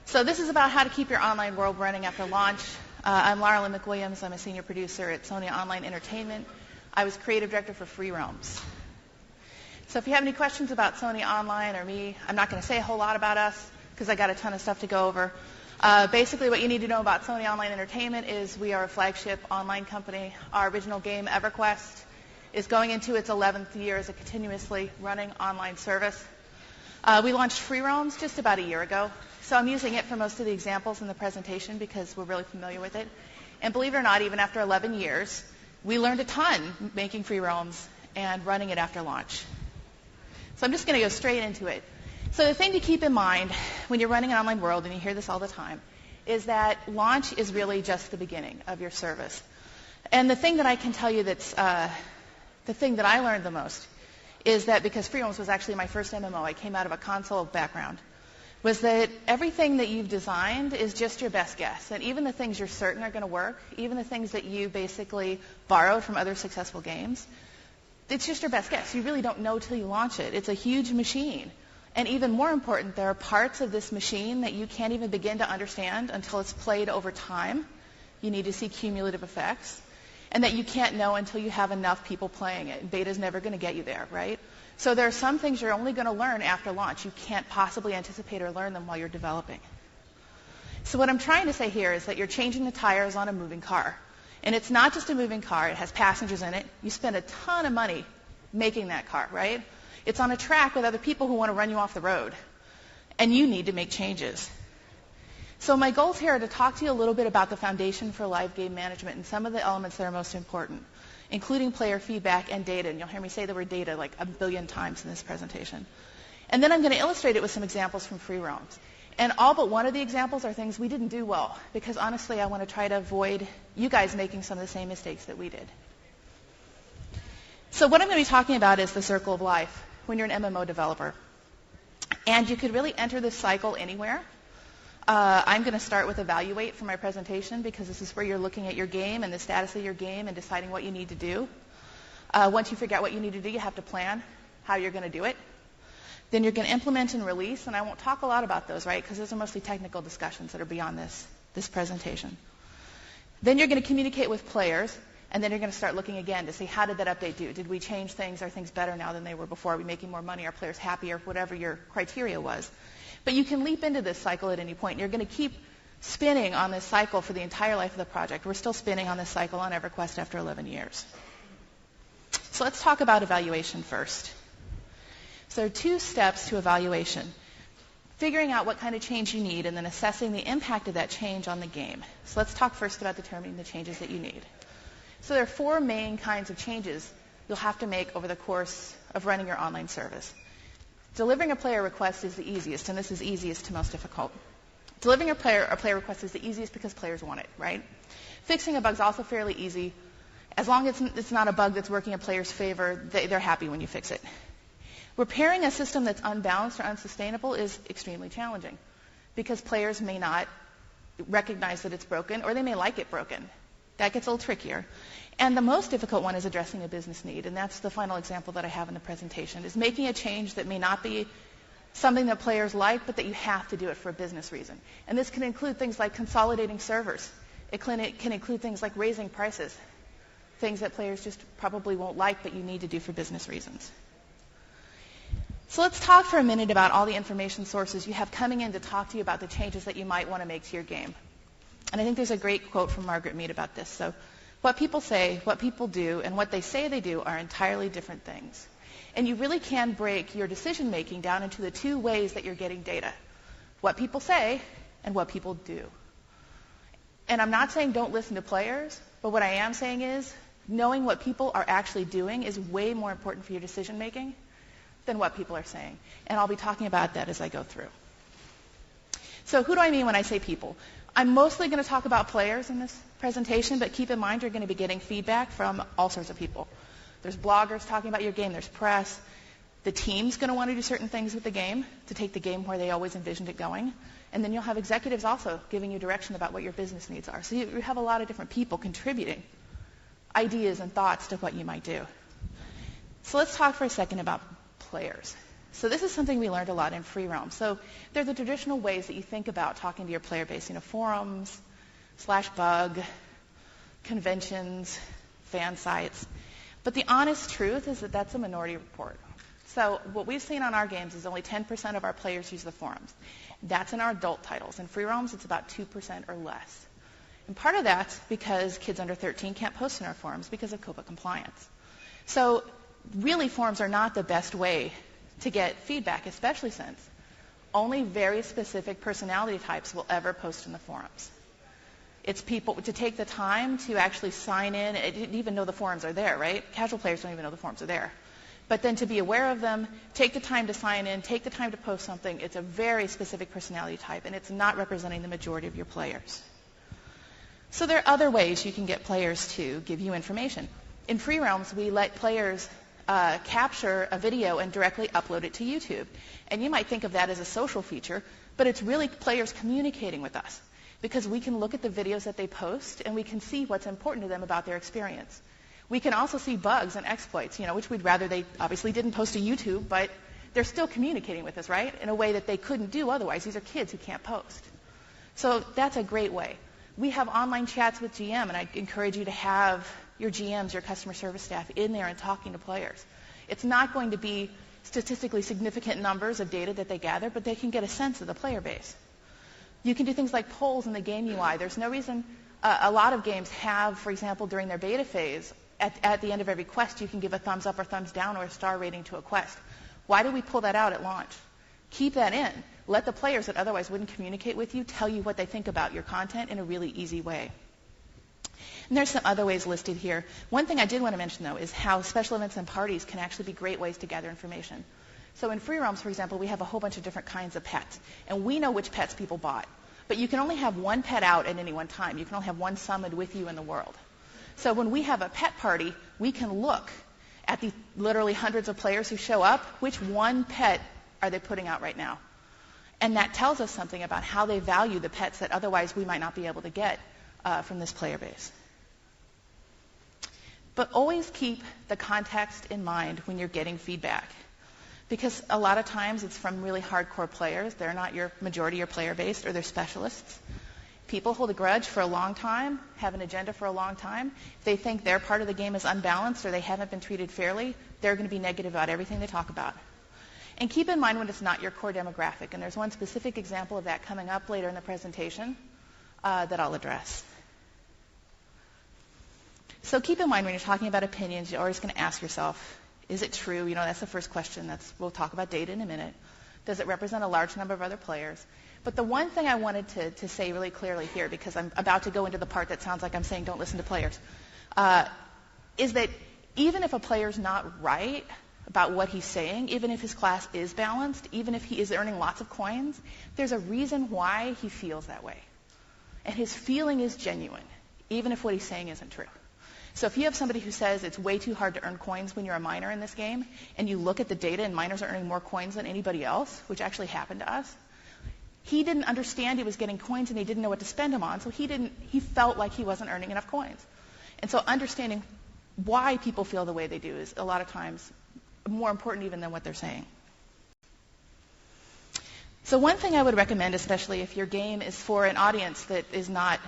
So this is about how to keep your online world running after launch. I'm Lara Lynn McWilliams. I'm a senior producer at Sony Online Entertainment. I was creative director for Free Roams. So if you have any questions about Sony Online or me, I'm not going to say a whole lot about us because I got a ton of stuff to go over. Basically, what you need to know about Sony Online Entertainment is we are a flagship online company. Our original game, EverQuest, is going into its 11th year as a continuously running online service. We launched Free Roams just about a year ago, so I'm using it for most of the examples in the presentation because we're really familiar with it. And believe it or not, even after 11 years, we learned a ton making Free Roams and running it after launch. So I'm just going to go straight into it. So the thing to keep in mind when you're running an online world, and you hear this all the time, is that launch is really just the beginning of your service. And the thing that I can tell you that's the thing that I learned the most is that because Free Roams was actually my first MMO, I came out of a console background, was that everything that you've designed is just your best guess. And even the things you're certain are going to work, even the things that you basically borrowed from other successful games, it's just your best guess. You really don't know till you launch it. It's a huge machine. And even more important, there are parts of this machine that you can't even begin to understand until it's played over time. You need to see cumulative effects. And that you can't know until you have enough people playing it. Beta's never going to get you there, right? So there are some things you're only going to learn after launch. You can't possibly anticipate or learn them while you're developing. So what I'm trying to say here is that you're changing the tires on a moving car. And it's not just a moving car. It has passengers in it. You spend a ton of money making that car, right? It's on a track with other people who want to run you off the road. And you need to make changes. So my goals here are to talk to you a little bit about the foundation for live game management and some of the elements that are most important, including player feedback and data. And you'll hear me say the word data like a billion times in this presentation. And then I'm going to illustrate it with some examples from Free Roams. And all but one of the examples are things we didn't do well, because honestly, I want to try to avoid you guys making some of the same mistakes that we did. So what I'm going to be talking about is the circle of life when you're an MMO developer. And you could really enter this cycle anywhere. I'm going to start with evaluate for my presentation because this is where you're looking at your game and the status of your game and deciding what you need to do. Once you figure out what you need to do, you have to plan how you're going to do it. Then you're going to implement and release, and I won't talk a lot about those, right, because those are mostly technical discussions that are beyond this presentation. Then you're going to communicate with players, and then you're going to start looking again to see how did that update do? Did we change things? Are things better now than they were before? Are we making more money? Are players happier? Whatever your criteria was. But you can leap into this cycle at any point. You're going to keep spinning on this cycle for the entire life of the project. We're still spinning on this cycle on EverQuest after 11 years. So let's talk about evaluation first. So there are 2 steps to evaluation. Figuring out what kind of change you need and then assessing the impact of that change on the game. So let's talk first about determining the changes that you need. So there are 4 main kinds of changes you'll have to make over the course of running your online service. Delivering a player request is the easiest, and this is easiest to most difficult. Delivering a player request is the easiest because players want it, right? Fixing a bug is also fairly easy. As long as it's not a bug that's working in players' favor, they're happy when you fix it. Repairing a system that's unbalanced or unsustainable is extremely challenging because players may not recognize that it's broken, or they may like it broken. That gets a little trickier. And the most difficult one is addressing a business need, and that's the final example that I have in the presentation, is making a change that may not be something that players like, but that you have to do it for a business reason. And this can include things like consolidating servers. It can include things like raising prices, things that players just probably won't like, but you need to do for business reasons. So let's talk for a minute about all the information sources you have coming in to talk to you about the changes that you might want to make to your game. And I think there's a great quote from Margaret Mead about this. So what people say, what people do, and what they say they do are entirely different things. And you really can break your decision-making down into the 2 ways that you're getting data. What people say and what people do. And I'm not saying don't listen to players, but what I am saying is knowing what people are actually doing is way more important for your decision-making than what people are saying. And I'll be talking about that as I go through. So who do I mean when I say people? I'm mostly going to talk about players in this presentation, but keep in mind you're going to be getting feedback from all sorts of people. There's bloggers talking about your game. There's press. The team's going to want to do certain things with the game to take the game where they always envisioned it going. And then you'll have executives also giving you direction about what your business needs are. So you have a lot of different people contributing ideas and thoughts to what you might do. So let's talk for a second about players. So this is something we learned a lot in Free Roam. So they're the traditional ways that you think about talking to your player base, forums, /bug, conventions, fan sites. But the honest truth is that that's a minority report. So what we've seen on our games is only 10% of our players use the forums. That's in our adult titles. In Free Roams, it's about 2% or less. And part of that's because kids under 13 can't post in our forums because of COPPA compliance. So really, forums are not the best way to get feedback, especially since only very specific personality types will ever post in the forums. It's people to take the time to actually sign in, and even know the forums are there, right? Casual players don't even know the forums are there. But then to be aware of them, take the time to sign in, take the time to post something. It's a very specific personality type, and it's not representing the majority of your players. So there are other ways you can get players to give you information. In Free Roams, we let players capture a video and directly upload it to YouTube. And you might think of that as a social feature, but it's really players communicating with us because we can look at the videos that they post and we can see what's important to them about their experience. We can also see bugs and exploits, which we'd rather they obviously didn't post to YouTube, but they're still communicating with us, right, in a way that they couldn't do otherwise. These are kids who can't post. So that's a great way. We have online chats with GM, and I encourage you to have your GMs, your customer service staff, in there and talking to players. It's not going to be statistically significant numbers of data that they gather, but they can get a sense of the player base. You can do things like polls in the game UI. There's no reason a lot of games have, for example, during their beta phase, at the end of every quest, you can give a thumbs up or thumbs down or a star rating to a quest. Why do we pull that out at launch? Keep that in. Let the players that otherwise wouldn't communicate with you tell you what they think about your content in a really easy way. And there's some other ways listed here. One thing I did want to mention, though, is how special events and parties can actually be great ways to gather information. So in Free Roams, for example, we have a whole bunch of different kinds of pets. And we know which pets people bought. But you can only have one pet out at any one time. You can only have one summoned with you in the world. So when we have a pet party, we can look at the literally hundreds of players who show up. Which one pet are they putting out right now? And that tells us something about how they value the pets that otherwise we might not be able to get from this player base. But always keep the context in mind when you're getting feedback. Because a lot of times it's from really hardcore players. They're not your majority, your player base, or they're specialists. People hold a grudge for a long time, have an agenda for a long time. If they think their part of the game is unbalanced or they haven't been treated fairly, they're going to be negative about everything they talk about. And keep in mind when it's not your core demographic. And there's one specific example of that coming up later in the presentation that I'll address. So keep in mind when you're talking about opinions, you're always going to ask yourself, is it true? That's the first question. We'll talk about data in a minute. Does it represent a large number of other players? But the one thing I wanted to say really clearly here, because I'm about to go into the part that sounds like I'm saying don't listen to players, is that even if a player's not right about what he's saying, even if his class is balanced, even if he is earning lots of coins, there's a reason why he feels that way. And his feeling is genuine, even if what he's saying isn't true. So if you have somebody who says it's way too hard to earn coins when you're a miner in this game, and you look at the data and miners are earning more coins than anybody else, which actually happened to us, he didn't understand he was getting coins and he didn't know what to spend them on, so he felt like he wasn't earning enough coins. And so understanding why people feel the way they do is a lot of times more important even than what they're saying. So one thing I would recommend, especially if your game is for an audience that is not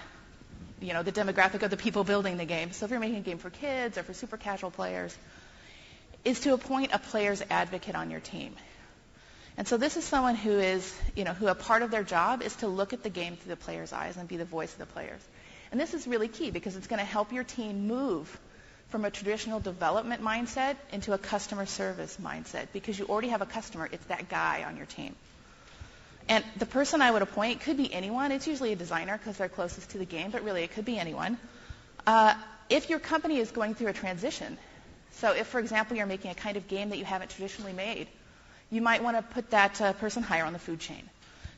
the demographic of the people building the game. So if you're making a game for kids or for super casual players, is to appoint a player's advocate on your team. And so this is someone who is, who a part of their job is to look at the game through the player's eyes and be the voice of the players. And this is really key because it's going to help your team move from a traditional development mindset into a customer service mindset because you already have a customer. It's that guy on your team. And the person I would appoint could be anyone. It's usually a designer because they're closest to the game, but really it could be anyone. If your company is going through a transition, so if, for example, you're making a kind of game that you haven't traditionally made, you might want to put that person higher on the food chain.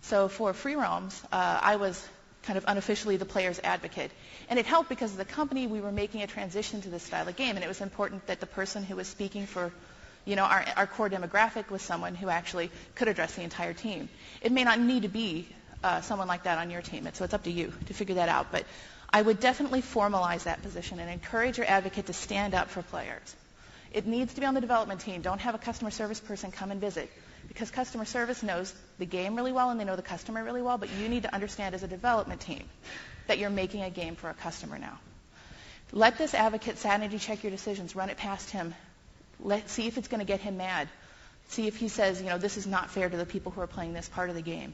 So for Free Roams, I was kind of unofficially the player's advocate. And it helped because as a company, we were making a transition to this style of game, and it was important that the person who was speaking for our core demographic was someone who actually could address the entire team. It may not need to be someone like that on your team, so it's up to you to figure that out. But I would definitely formalize that position and encourage your advocate to stand up for players. It needs to be on the development team. Don't have a customer service person come and visit. because customer service knows the game really well and they know the customer really well, but you need to understand as a development team that you're making a game for a customer now. Let this advocate sanity check your decisions. Run it past him. See if it's going to get him mad. See if he says, this is not fair to the people who are playing this part of the game.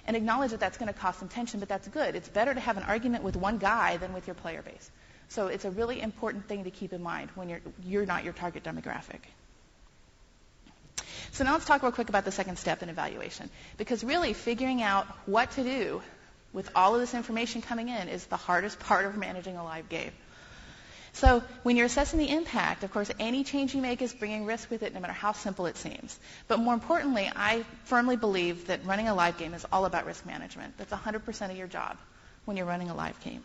And acknowledge that that's going to cause some tension, but that's good. It's better to have an argument with one guy than with your player base. So it's a really important thing to keep in mind when you're not your target demographic. So now let's talk real quick about the second step in evaluation. Because really figuring out what to do with all of this information coming in is the hardest part of managing a live game. So when you're assessing the impact, of course, any change you make is bringing risk with it, no matter how simple it seems. But more importantly, I firmly believe that running a live game is all about risk management. That's 100% of your job when you're running a live game.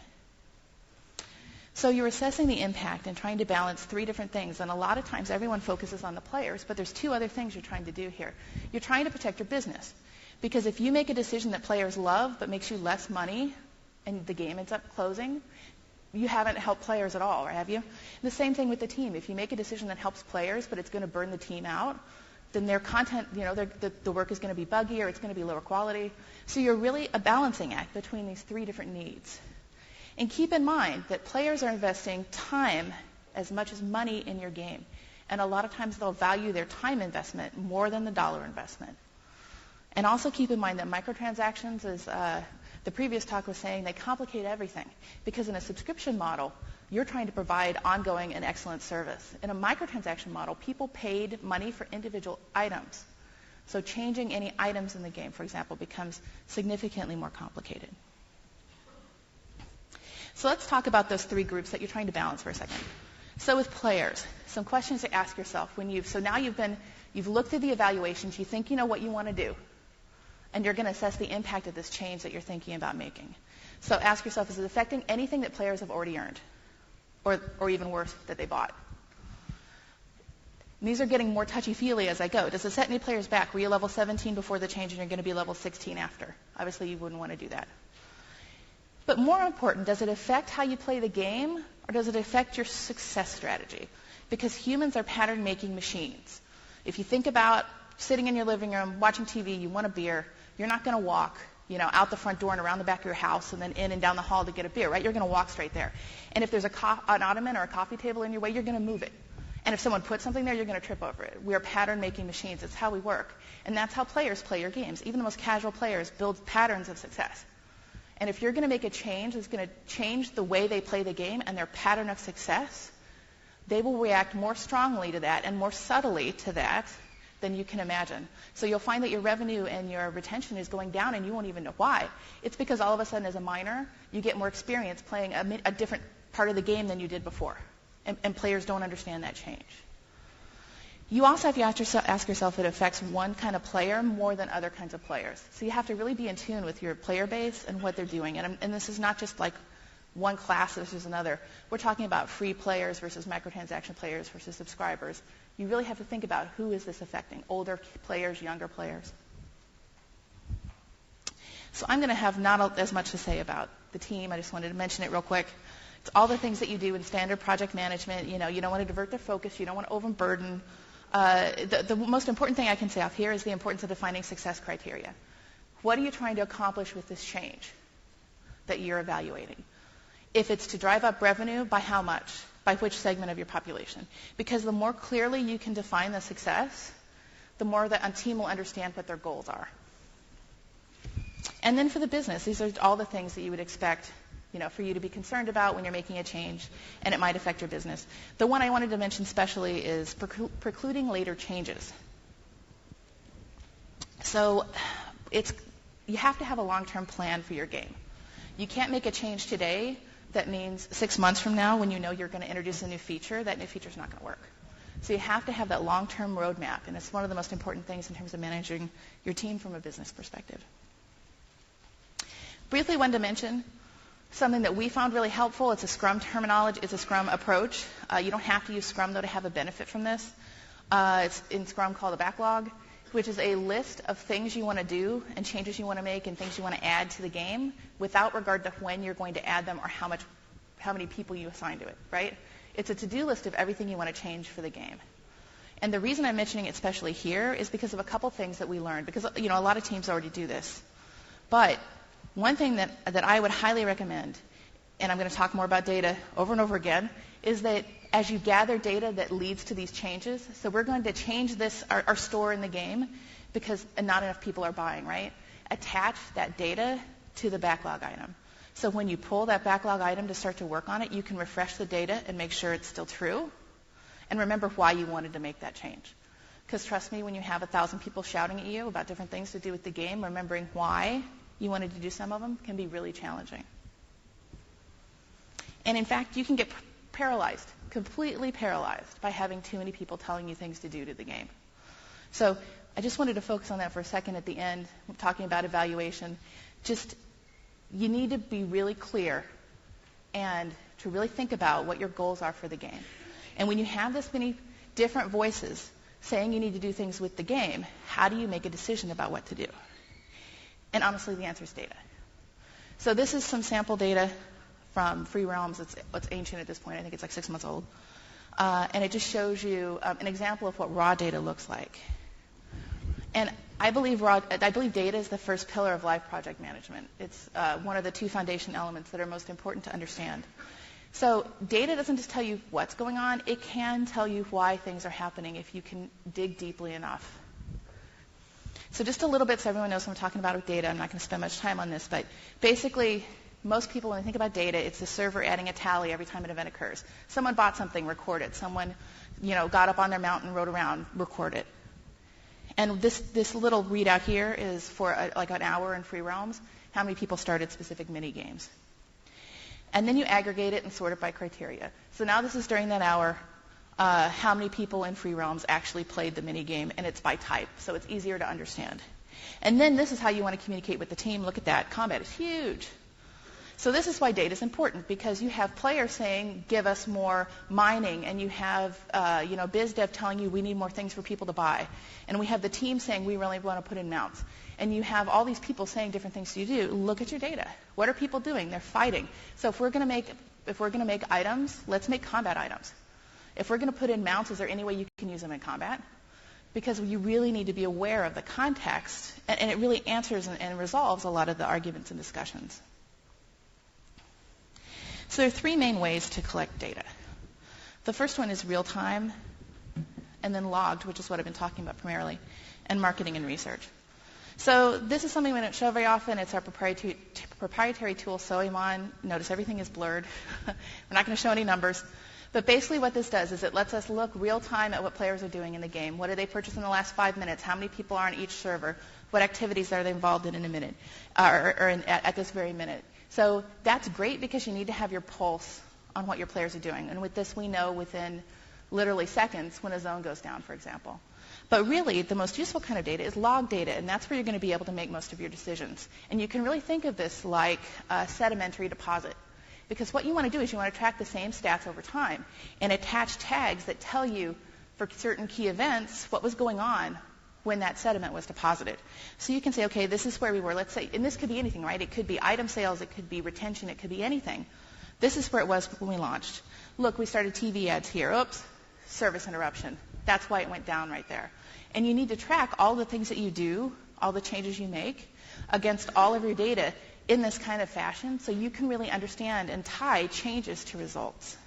So you're assessing the impact and trying to balance three different things. And a lot of times everyone focuses on the players, but there's two other things you're trying to do here. You're trying to protect your business. Because if you make a decision that players love but makes you less money and the game ends up closing, you haven't helped players at all, have you? The same thing with the team. If you make a decision that helps players, but it's going to burn the team out, then their content, the work is going to be buggy or it's going to be lower quality. So you're really a balancing act between these three different needs. And keep in mind that players are investing time as much as money in your game. And a lot of times they'll value their time investment more than the dollar investment. And also keep in mind that microtransactions, as the previous talk was saying, they complicate everything. Because in a subscription model, you're trying to provide ongoing and excellent service. In a microtransaction model, people paid money for individual items. So changing any items in the game, for example, becomes significantly more complicated. So let's talk about those three groups that you're trying to balance for a second. So with players, some questions to ask yourself so now you've looked at the evaluations, you think you know what you want to do, and you're going to assess the impact of this change that you're thinking about making. So ask yourself, is it affecting anything that players have already earned? Or even worse, that they bought? And these are getting more touchy-feely as I go. Does it set any players back? Were you level 17 before the change and you're going to be level 16 after? Obviously, you wouldn't want to do that. But more important, does it affect how you play the game, or does it affect your success strategy? Because humans are pattern-making machines. If you think about sitting in your living room, watching TV, you want a beer, you're not going to walk, out the front door and around the back of your house and then in and down the hall to get a beer, right? You're going to walk straight there. And if there's an ottoman or a coffee table in your way, you're going to move it. And if someone puts something there, you're going to trip over it. We are pattern-making machines. It's how we work. And that's how players play your games. Even the most casual players build patterns of success. And if you're going to make a change that's going to change the way they play the game and their pattern of success, they will react more strongly to that and more subtly to that than you can imagine. So you'll find that your revenue and your retention is going down and you won't even know why. It's because all of a sudden as a miner, you get more experience playing a different part of the game than you did before. And players don't understand that change. You also have to ask yourself if it affects one kind of player more than other kinds of players. So you have to really be in tune with your player base and what they're doing. And this is not just like one class versus another. We're talking about free players versus microtransaction players versus subscribers. You really have to think about who is this affecting, older players, younger players. So I'm going to have not as much to say about the team. I just wanted to mention it real quick. It's all the things that you do in standard project management. You don't want to divert their focus. You don't want to overburden. The most important thing I can say off here is the importance of defining success criteria. What are you trying to accomplish with this change that you're evaluating? If it's to drive up revenue, by how much? By which segment of your population? Because the more clearly you can define the success, the more that a team will understand what their goals are. And then for the business, these are all the things that you would expect for you to be concerned about when you're making a change, and it might affect your business. The one I wanted to mention specially is precluding later changes. So you have to have a long-term plan for your game. You can't make a change today that means 6 months from now when you know you're going to introduce a new feature, that new feature is not going to work. So you have to have that long-term roadmap, and it's one of the most important things in terms of managing your team from a business perspective. Briefly, wanted to mention something that we found really helpful. It's a Scrum terminology. It's a Scrum approach. You don't have to use Scrum, though, to have a benefit from this. It's in Scrum called a backlog, which is a list of things you want to do and changes you want to make and things you want to add to the game without regard to when you're going to add them or how many people you assign to it, right? It's a to-do list of everything you want to change for the game. And the reason I'm mentioning it especially here is because of a couple things that we learned. Because, a lot of teams already do this. But one thing that I would highly recommend, and I'm going to talk more about data over and over again, is that as you gather data that leads to these changes, so we're going to change our store in the game because not enough people are buying, right? Attach that data to the backlog item. So when you pull that backlog item to start to work on it, you can refresh the data and make sure it's still true. And remember why you wanted to make that change. Because trust me, when you have 1,000 people shouting at you about different things to do with the game, remembering why you wanted to do some of them can be really challenging. And in fact, you can get paralyzed, completely paralyzed, by having too many people telling you things to do to the game. So I just wanted to focus on that for a second at the end, talking about evaluation. You need to be really clear and to really think about what your goals are for the game. And when you have this many different voices saying you need to do things with the game, how do you make a decision about what to do? And honestly, the answer is data. So this is some sample data from Free Realms. It's ancient at this point. I think it's like 6 months old. And it just shows you an example of what raw data looks like. And I believe data is the first pillar of live project management. It's one of the 2 foundation elements that are most important to understand. So data doesn't just tell you what's going on. It can tell you why things are happening if you can dig deeply enough. So just a little bit so everyone knows what I'm talking about with data. I'm not going to spend much time on this, but basically most people, when they think about data, it's the server adding a tally every time an event occurs. Someone bought something, record it. Someone got up on their mountain, rode around, record it. And this little readout here is for like an hour in Free Realms, how many people started specific mini games. And then you aggregate it and sort it by criteria. So now this is during that hour, how many people in Free Realms actually played the mini game, and it's by type, so it's easier to understand. And then this is how you want to communicate with the team. Look at that. Combat is huge. So this is why data is important, because you have players saying, give us more mining, and you have biz dev telling you we need more things for people to buy. And we have the team saying we really want to put in mounts. And you have all these people saying different things to you do. Look at your data. What are people doing? They're fighting. So if we're going to make items, let's make combat items. If we're going to put in mounts, is there any way you can use them in combat? Because you really need to be aware of the context, and it really answers and resolves a lot of the arguments and discussions. So there are 3 main ways to collect data. The first one is real-time, and then logged, which is what I've been talking about primarily, and marketing and research. So this is something we don't show very often. It's our proprietary tool, Soemon. Notice everything is blurred. We're not going to show any numbers. But basically what this does is it lets us look real-time at what players are doing in the game. What did they purchase in the last 5 minutes? How many people are on each server? What activities are they involved in a minute, at this very minute? So that's great because you need to have your pulse on what your players are doing. And with this, we know within literally seconds when a zone goes down, for example. But really, the most useful kind of data is log data, and that's where you're going to be able to make most of your decisions. And you can really think of this like a sedimentary deposit. Because what you want to do is you want to track the same stats over time and attach tags that tell you for certain key events what was going on when that sediment was deposited. So you can say, okay, this is where we were. Let's say, and this could be anything, right? It could be item sales, it could be retention, it could be anything. This is where it was when we launched. Look, we started TV ads here. Oops, service interruption. That's why it went down right there. And you need to track all the things that you do, all the changes you make, against all of your data in this kind of fashion so you can really understand and tie changes to results.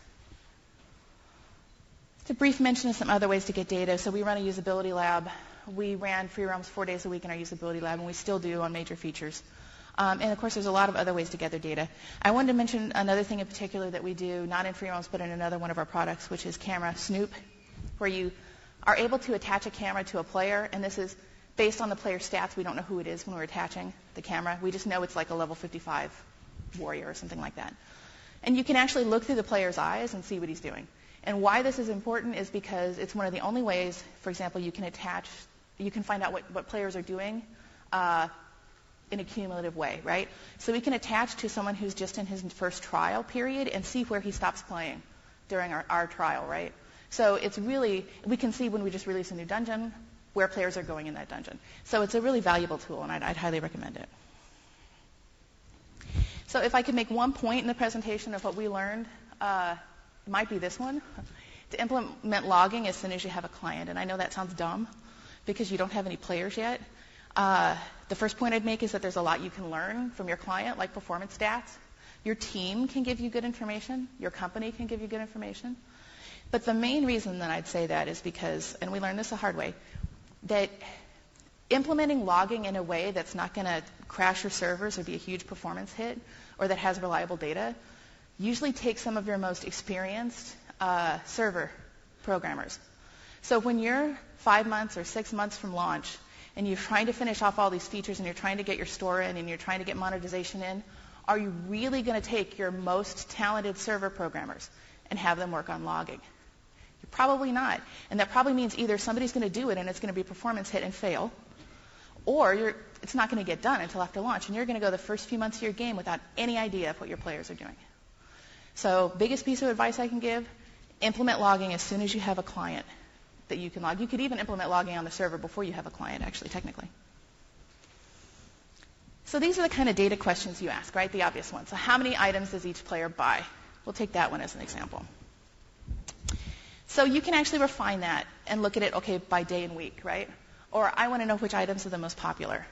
Just a brief mention of some other ways to get data. So we run a usability lab. We ran Free Realms 4 days a week in our usability lab, and we still do on major features. And, of course, there's a lot of other ways to gather data. I wanted to mention another thing in particular that we do, not in Free Realms, but in another one of our products, which is Camera Snoop, where you are able to attach a camera to a player, and this is based on the player's stats. We don't know who it is when we're attaching the camera. We just know it's like a level 55 warrior or something like that. And you can actually look through the player's eyes and see what he's doing. And why this is important is because it's one of the only ways, for example, you can find out what players are doing in a cumulative way, right? So we can attach to someone who's just in his first trial period and see where he stops playing during our trial, right? So it's really, we can see when we just release a new dungeon where players are going in that dungeon. So it's a really valuable tool, and I'd highly recommend it. So if I could make one point in the presentation of what we learned, it might be this one. to implement logging as soon as you have a client. And I know that sounds dumb because you don't have any players yet. The first point I'd make is that there's a lot you can learn from your client, like performance stats. Your team can give you good information. Your company can give you good information. But the main reason that I'd say that is because, and we learned this the hard way, that implementing logging in a way that's not going to crash your servers or be a huge performance hit or that has reliable data usually takes some of your most experienced server programmers. So when you're 5 months or 6 months from launch and you're trying to finish off all these features and you're trying to get your store in and you're trying to get monetization in, are you really going to take your most talented server programmers and have them work on logging? You're probably not. And that probably means either somebody's going to do it and it's going to be a performance hit and fail, or it's not going to get done until after launch, and you're going to go the first few months of your game without any idea of what your players are doing. So biggest piece of advice I can give, implement logging as soon as you have a client that you can log. You could even implement logging on the server before you have a client, actually, technically. So these are the kind of data questions you ask, right? The obvious ones. So how many items does each player buy? We'll take that one as an example. So you can actually refine that and look at it, okay, by day and week, right? Or I want to know which items are the most popular.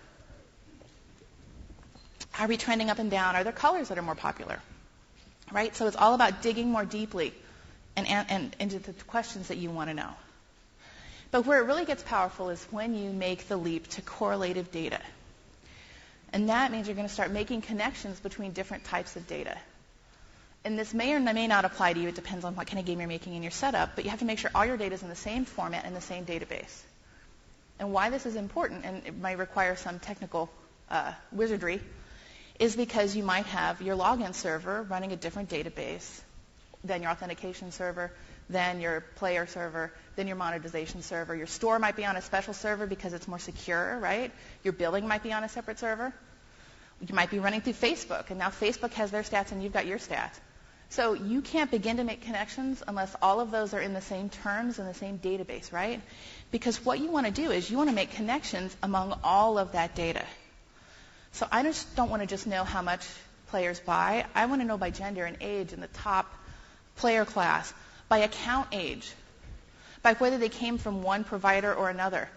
Are we trending up and down? Are there colors that are more popular? Right? So it's all about digging more deeply and into the questions that you want to know. But where it really gets powerful is when you make the leap to correlative data. And that means you're going to start making connections between different types of data. And this may or may not apply to you. It depends on what kind of game you're making in your setup. But you have to make sure all your data is in the same format and the same database. And why this is important, and it might require some technical wizardry, is because you might have your login server running a different database than your authentication server, than your player server, than your monetization server. Your store might be on a special server because it's more secure, right? Your billing might be on a separate server. You might be running through Facebook, and now Facebook has their stats and you've got your stats. So you can't begin to make connections unless all of those are in the same terms and the same database, right? Because what you want to do is you want to make connections among all of that data. So I just don't want to just know how much players buy. I want to know by gender and age and the top player class, by account age, by whether they came from one provider or another,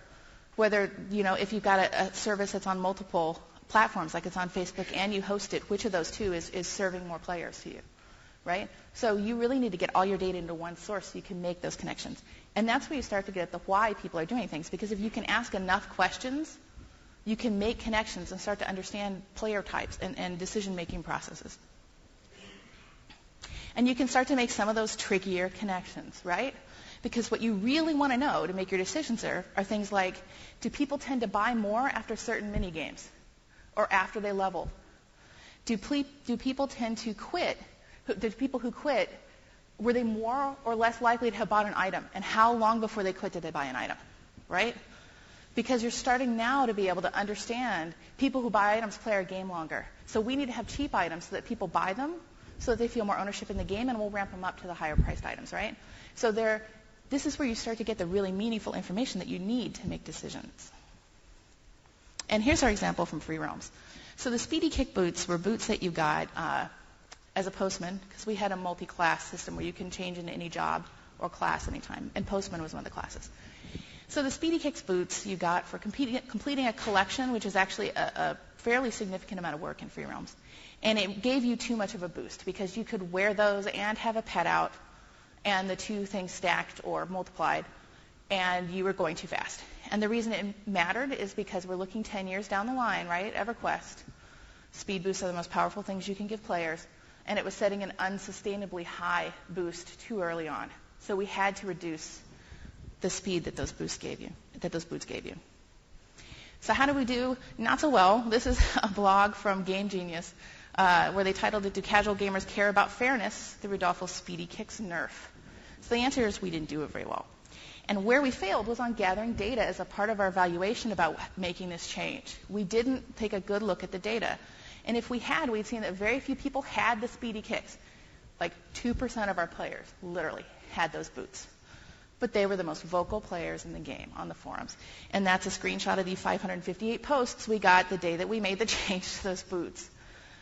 whether, if you've got a service that's on multiple platforms, like it's on Facebook and you host it, which of those two is serving more players to you, right? So you really need to get all your data into one source so you can make those connections. And that's where you start to get at the why people are doing things, because if you can ask enough questions, you can make connections and start to understand player types and decision-making processes. And you can start to make some of those trickier connections, right? Because what you really want to know to make your decisions are things like, do people tend to buy more after certain mini games or after they level? Do people tend to quit? Do people who quit, were they more or less likely to have bought an item? And how long before they quit did they buy an item, right? Because you're starting now to be able to understand people who buy items play our game longer. So we need to have cheap items so that people buy them so that they feel more ownership in the game, and we'll ramp them up to the higher priced items, right? So this is where you start to get the really meaningful information that you need to make decisions. And here's our example from Free Roams. So the Speedy Kick boots were boots that you got as a postman, because we had a multi-class system where you can change into any job or class anytime, and postman was one of the classes. So the Speedy Kicks boots you got for completing a collection, which is actually a fairly significant amount of work in Free Roams. And it gave you too much of a boost because you could wear those and have a pet out, and the two things stacked or multiplied, and you were going too fast. And the reason it mattered is because we're looking 10 years down the line, right? EverQuest. Speed boosts are the most powerful things you can give players, and it was setting an unsustainably high boost too early on. So we had to reduce the speed that those boots gave you. So how do we do? Not so well. This is a blog from Game Genius where they titled it, "Do Casual Gamers Care About Fairness? The Rodolfo Speedy Kicks Nerf." So the answer is we didn't do it very well. And where we failed was on gathering data as a part of our evaluation about making this change. We didn't take a good look at the data. And if we had, we'd seen that very few people had the Speedy Kicks. Like 2% of our players literally had those boots. But they were the most vocal players in the game on the forums. And that's a screenshot of the 558 posts we got the day that we made the change to those boots.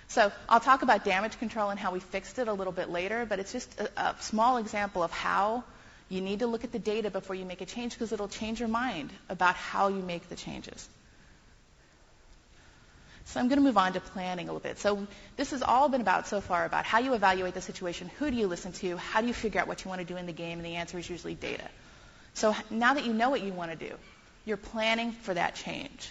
So I'll talk about damage control and how we fixed it a little bit later, but it's just a small example of how You need to look at the data before you make a change because it'll change your mind about how you make the changes. So I'm going to move on to planning a little bit. So this has all been about so far about how you evaluate the situation, who do you listen to, how do you figure out what you want to do in the game, and the answer is usually data. So now that you know what you want to do, you're planning for that change.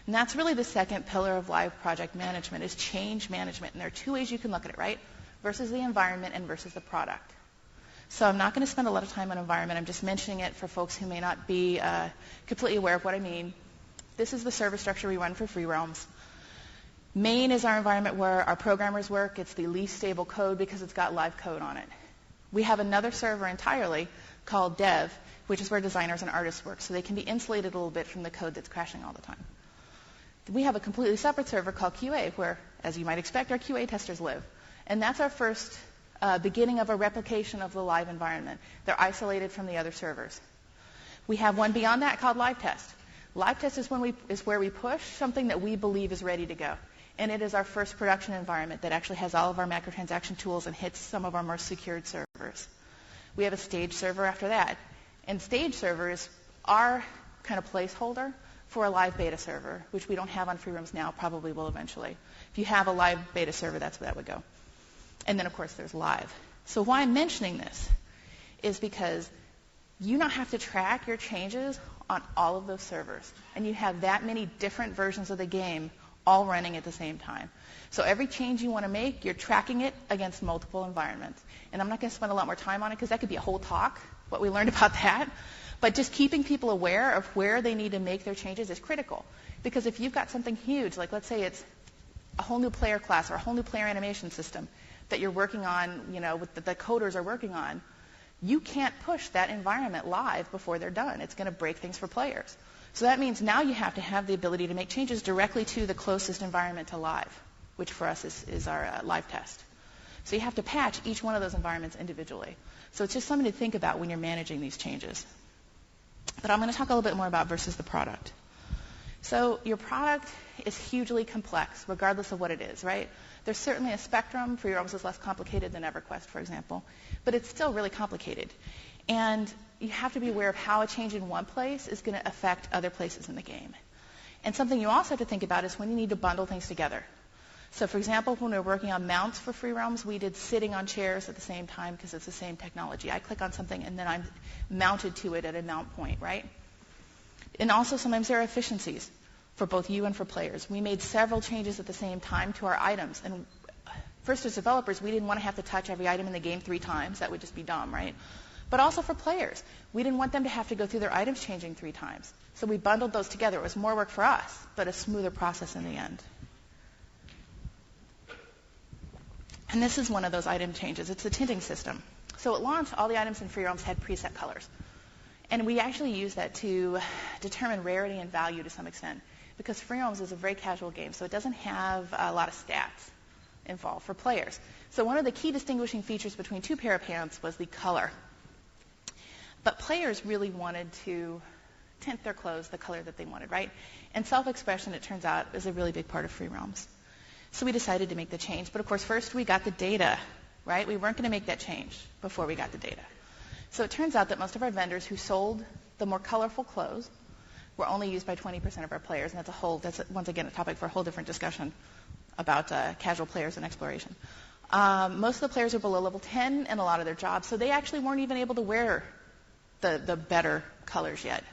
And that's really the second pillar of live project management is change management. And there are two ways you can look at it, right? Versus the environment and versus the product. So I'm not going to spend a lot of time on environment. I'm just mentioning it for folks who may not be completely aware of what I mean. This is the server structure we run for Free Realms. Main is our environment where our programmers work. It's the least stable code because it's got live code on it. We have another server entirely called Dev, which is where designers and artists work. So they can be insulated a little bit from the code that's crashing all the time. We have a completely separate server called QA where, as you might expect, our QA testers live. And that's our first beginning of a replication of the live environment. They're isolated from the other servers. We have one beyond that called Live Test. Live Test is where we push something that we believe is ready to go. And it is our first production environment that actually has all of our macrotransaction tools and hits some of our more secured servers. We have a stage server after that. And stage servers are kind of placeholder for a live beta server, which we don't have on Free Realms now, probably will eventually. If you have a live beta server, that's where that would go. And then, of course, there's live. So why I'm mentioning this is because you don't have to track your changes on all of those servers. And you have that many different versions of the game all running at the same time. So every change you want to make, you're tracking it against multiple environments. And I'm not going to spend a lot more time on it because that could be a whole talk, what we learned about that. But just keeping people aware of where they need to make their changes is critical. Because if you've got something huge, like let's say it's a whole new player class or a whole new player animation system that you're working on, the coders are working on, you can't push that environment live before they're done. It's going to break things for players. So that means now you have to have the ability to make changes directly to the closest environment to live, which for us is our live test. So you have to patch each one of those environments individually. So it's just something to think about when you're managing these changes. But I'm going to talk a little bit more about versus the product. So your product is hugely complex, regardless of what it is, right? There's certainly a spectrum. Free Realms is less complicated than EverQuest, for example. But it's still really complicated. And you have to be aware of how a change in one place is going to affect other places in the game. And something you also have to think about is when you need to bundle things together. So, for example, when we were working on mounts for Free Realms, we did sitting on chairs at the same time because it's the same technology. I click on something and then I'm mounted to it at a mount point, right? And also sometimes there are efficiencies for both you and for players. We made several changes at the same time to our items. And first, as developers, we didn't want to have to touch every item in the game 3 times. That would just be dumb, right? But also for players, we didn't want them to have to go through their items changing 3 times. So we bundled those together. It was more work for us, but a smoother process in the end. And this is one of those item changes. It's the tinting system. So at launch, all the items in Free Realms had preset colors. And we actually use that to determine rarity and value to some extent, because Free Realms is a very casual game, so it doesn't have a lot of stats involved for players. So one of the key distinguishing features between 2 pair of pants was the color. But players really wanted to tint their clothes the color that they wanted, right? And self-expression, it turns out, is a really big part of Free Realms. So we decided to make the change. But of course, first we got the data, right? We weren't going to make that change before we got the data. So it turns out that most of our vendors who sold the more colorful clothes were only used by 20% of our players. And that's once again a topic for a whole different discussion about casual players and exploration. Most of the players are below level 10 in a lot of their jobs, so they actually weren't even able to wear the better colors yet.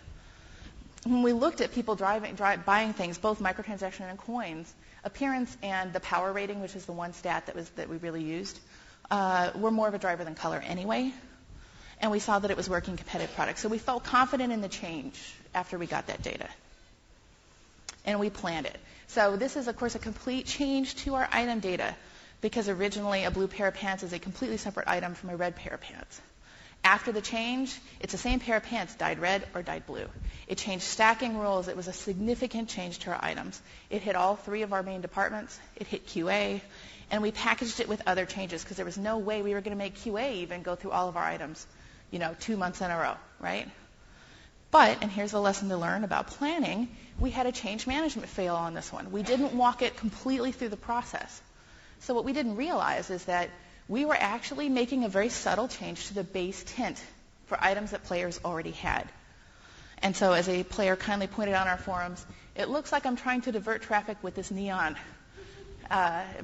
When we looked at people buying things, both microtransaction and coins, appearance and the power rating, which is the one stat that we really used, were more of a driver than color anyway. And we saw that it was working competitive products. So we felt confident in the change after we got that data. And we planned it. So this is, of course, a complete change to our item data, because originally a blue pair of pants is a completely separate item from a red pair of pants. After the change, it's the same pair of pants dyed red or dyed blue. It changed stacking rules. It was a significant change to our items. It hit all 3 of our main departments. It hit QA. And we packaged it with other changes because there was no way we were going to make QA even go through all of our items, 2 months in a row, right? But, and here's the lesson to learn about planning, we had a change management fail on this one. We didn't walk it completely through the process. So what we didn't realize is that we were actually making a very subtle change to the base tint for items that players already had. And so as a player kindly pointed out on our forums, it looks like I'm trying to divert traffic with this neon,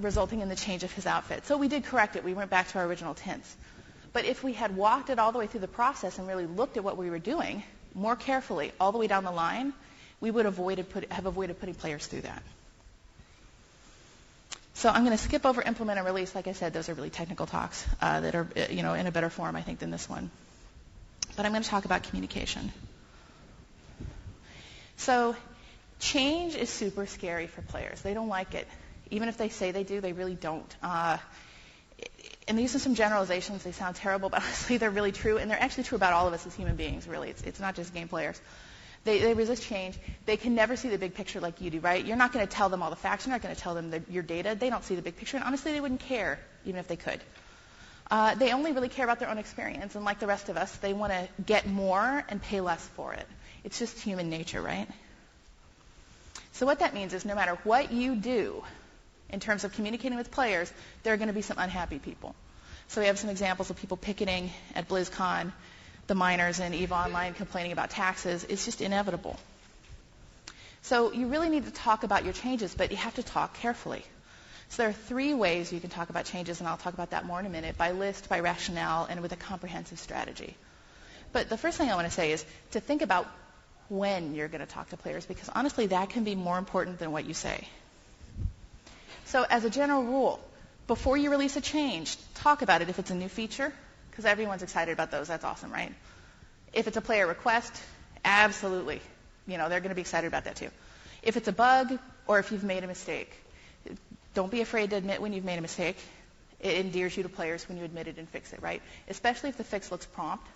resulting in the change of his outfit. So we did correct it. We went back to our original tints. But if we had walked it all the way through the process and really looked at what we were doing more carefully all the way down the line, we would have avoided putting players through that. So I'm going to skip over implement and release. Like I said, those are really technical talks that are in a better form, I think, than this one. But I'm going to talk about communication. So change is super scary for players. They don't like it. Even if they say they do, they really don't. And these are some generalizations. They sound terrible, but honestly, they're really true. And they're actually true about all of us as human beings, really. It's not just game players. They resist change. They can never see the big picture like you do, right? You're not going to tell them all the facts. You're not going to tell them your data. They don't see the big picture. And honestly, they wouldn't care, even if they could. They only really care about their own experience. And like the rest of us, they want to get more and pay less for it. It's just human nature, right? So what that means is no matter what you do in terms of communicating with players, there are going to be some unhappy people. So we have some examples of people picketing at BlizzCon, the miners in EVE Online complaining about taxes. It's just inevitable. So you really need to talk about your changes, but you have to talk carefully. So there are 3 ways you can talk about changes, and I'll talk about that more in a minute, by list, by rationale, and with a comprehensive strategy. But the first thing I want to say is to think about when you're going to talk to players, because honestly, that can be more important than what you say. So as a general rule, before you release a change, talk about it if it's a new feature, because everyone's excited about those. That's awesome, right? If it's a player request, absolutely. They're going to be excited about that too. If it's a bug or if you've made a mistake, don't be afraid to admit when you've made a mistake. It endears you to players when you admit it and fix it, right? Especially if the fix looks prompt,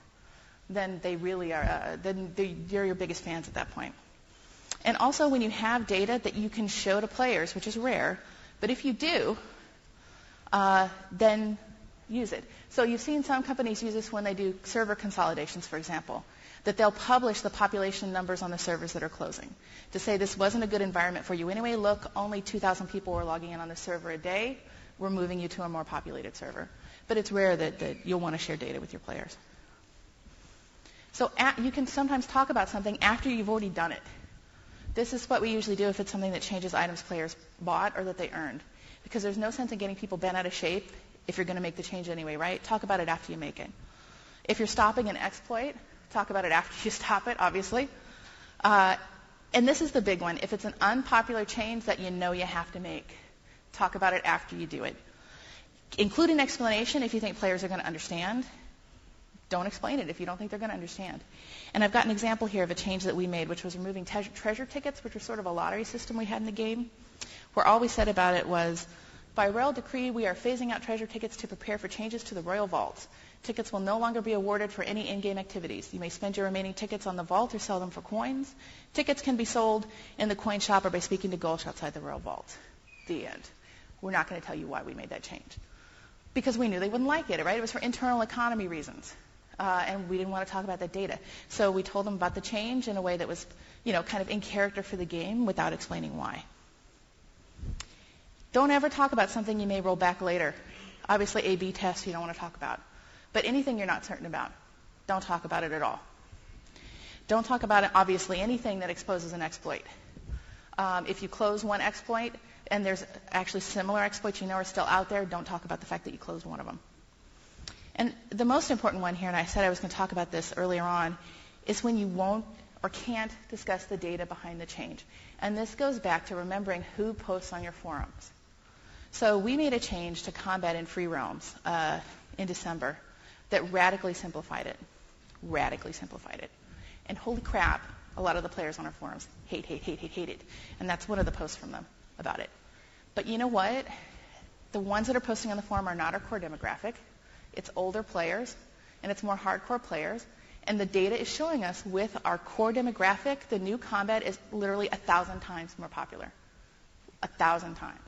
then they really are. You're your biggest fans at that point. And also when you have data that you can show to players, which is rare, but if you do, then use it. So you've seen some companies use this when they do server consolidations, for example, that they'll publish the population numbers on the servers that are closing to say this wasn't a good environment for you anyway. Look, only 2,000 people were logging in on the server a day. We're moving you to a more populated server. But it's rare that you'll want to share data with your players. So you can sometimes talk about something after you've already done it. This is what we usually do if it's something that changes items players bought or that they earned. Because there's no sense in getting people bent out of shape if you're going to make the change anyway, right? Talk about it after you make it. If you're stopping an exploit, talk about it after you stop it, obviously. And this is the big one. If it's an unpopular change that you know you have to make, talk about it after you do it. Include an explanation if you think players are going to understand. Don't explain it if you don't think they're going to understand. And I've got an example here of a change that we made, which was removing treasure tickets, which are sort of a lottery system we had in the game, where all we said about it was, by royal decree, we are phasing out treasure tickets to prepare for changes to the royal vaults. Tickets will no longer be awarded for any in-game activities. You may spend your remaining tickets on the vault or sell them for coins. Tickets can be sold in the coin shop or by speaking to Gulch outside the royal vault. The end. We're not going to tell you why we made that change. Because we knew they wouldn't like it, right? It was for internal economy reasons. And we didn't want to talk about that data. So we told them about the change in a way that was, kind of in character for the game without explaining why. Don't ever talk about something you may roll back later. Obviously, A/B tests you don't want to talk about. But anything you're not certain about, don't talk about it at all. Don't talk about it, obviously, anything that exposes an exploit. If you close one exploit and there's actually similar exploits are still out there, don't talk about the fact that you closed one of them. And the most important one here, and I said I was going to talk about this earlier on, is when you won't or can't discuss the data behind the change. And this goes back to remembering who posts on your forums. So we made a change to combat in free roams in December that radically simplified it. And holy crap, a lot of the players on our forums hate it. And that's one of the posts from them about it. But you know what? The ones that are posting on the forum are not our core demographic. It's older players, and it's more hardcore players. And the data is showing us with our core demographic, the new combat is literally 1,000 times more popular. 1,000 times.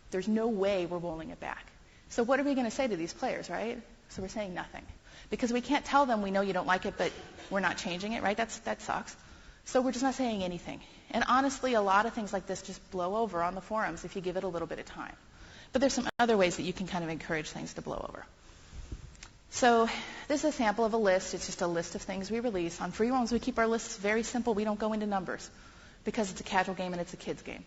There's no way we're rolling it back. So what are we going to say to these players, right? So we're saying nothing. Because we can't tell them we know you don't like it, but we're not changing it, right? That sucks. So we're just not saying anything. And honestly, a lot of things like this just blow over on the forums if you give it a little bit of time. But there's some other ways that you can kind of encourage things to blow over. So this is a sample of a list. It's just a list of things we release. On free roams, we keep our lists very simple. We don't go into numbers because it's a casual game and it's a kid's game.